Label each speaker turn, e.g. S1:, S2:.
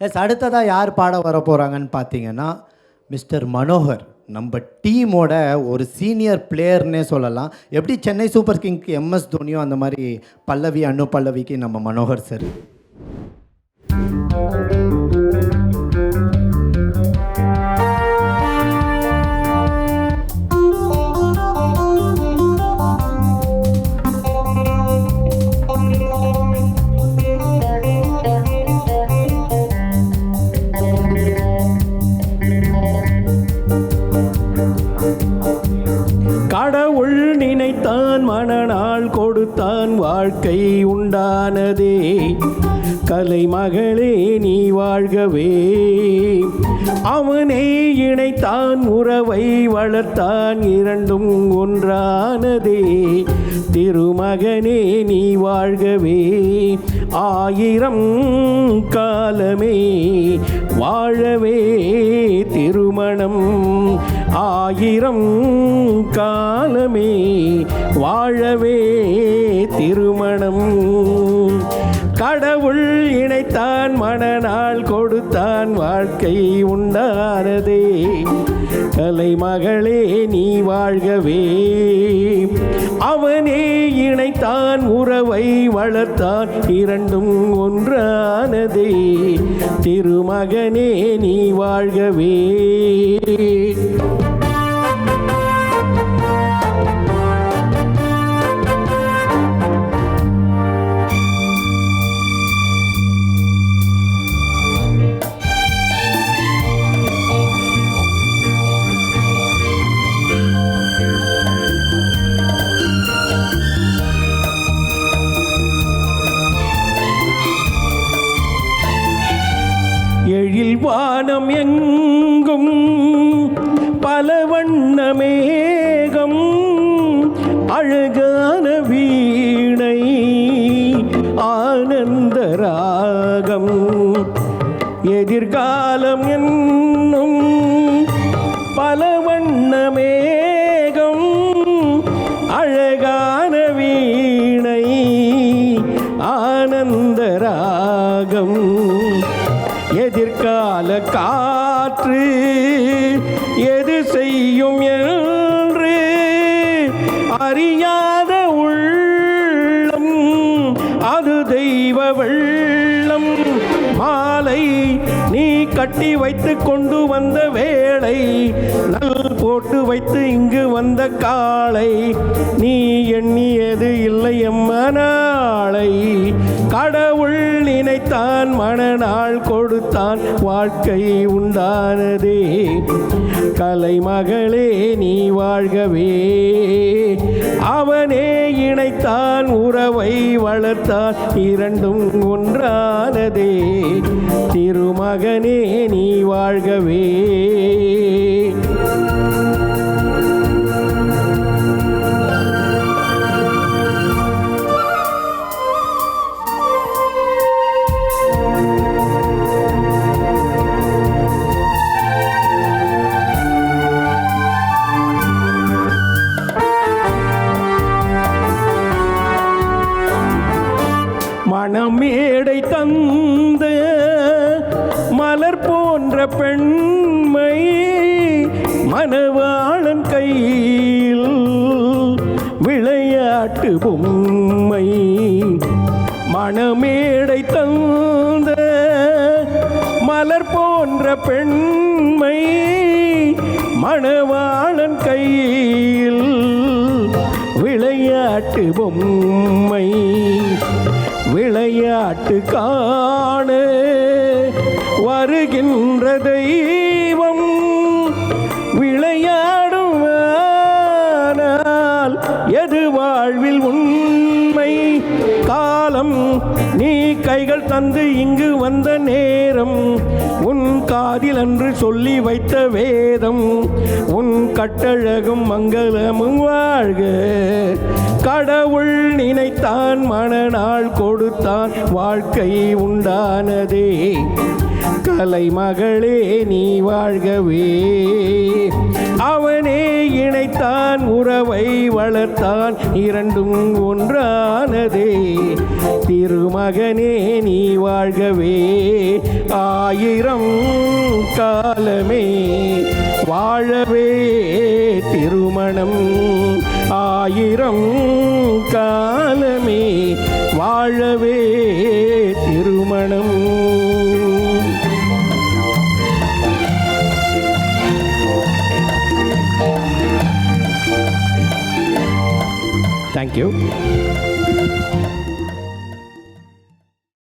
S1: அடுத்ததாக யார் பாட வர போகிறாங்கன்னு பார்த்தீங்கன்னா மிஸ்டர் மனோகர். நம்ம டீமோட ஒரு சீனியர் பிளேயர்னே சொல்லலாம். எப்படி சென்னை சூப்பர் கிங்க்கு எம்எஸ் தோனியோ அந்த மாதிரி பல்லவி அனு பல்லவிக்கு நம்ம மனோகர் சார்.
S2: கடவுள் நினைத்தான், மனநாள் கொடுத்தான், வாழ்க்கை உண்டானதே. கலைமகளே நீ வாழ்கவே. அவனே இணைத்தான், உறவை வளர்த்தான், இரண்டும் ஒன்றானதே. திருமகனே நீ வாழ்கவே. ஆயிரம் காலமே வாழவே திருமணம். ஆயிரம் காலமே வாழவே திருமணம். கடவுள் இணைத்தான், மனநாள் கொடுத்தான், வாழ்க்கை உண்டானதே. கலைமகளே நீ வாழ்கவே. அவனே இணைத்தான், உறவை வளர்த்தான், இரண்டும் ஒன்றானதே. திருமகனே நீ வாழ்கவே. எழில் வானம் எங்கும் பல வண்ண மேகம், அழகான வீணை ஆனந்த ராகம். எதிர்காலம் என்னும் பல வண்ண மேகம், அழகான வீணை ஆனந்த ராகம். எதிர்கால காற்று எது செய்யும் என்று அறியாத உள்ளம், அது தெய்வ வெள்ளம். மாலை நீ கட்டி வைத்து கொண்டு வந்த வேளை, நல் போட்டு வைத்து இங்கு வந்த காளை. நீ எண்ணியது இல்லை எம்மனாளை. கடவுள் நினைத்தான், மனநாள் கொடுத்தான், வாழ்க்கை உண்டானதே. கலைமகளே நீ வாழ்கவே. அவனே இணைத்தான், உறவை வளர்த்தான், இரண்டும் ஒன்றானதே. திருமகனே நீ வாழ்கவே. மணமேடை தந்த மலர் போன்ற பெண்மை, மணவாளன் கையில் விளையாட்டு பொம்மை. மணமேடை தந்த மலர் போன்ற பெண்மை, மணவாளன் கையில் விளையாட்டு பொம்மை. விளையாட்டு காண வருகின்ற தெய்வம், விளையாடுவானால் எது வாழ்வில் உண்மை. காலம் நீ கைகள் தந்து இங்கு வந்த நேரம், உன் காதில் அன்று சொல்லி வைத்த வேதம். உன் கட்டழகும் மங்களமும் வாழ்க. கடவுள் நினைத்தான், மனநாள் கொடுத்தான், வாழ்க்கை உண்டானதே. கலைமகளே நீ வாழ்கவே. அவனே இணைத்தான் உறவை வளர்த்தான் இரண்டும் ஒன்றானதே. திருமகனே நீ வாழ்கவே. ஆயிரம் காலமே வாழவே திருமணம். ஆயிரம் காலமே வாழவே திருமணம். Thank you.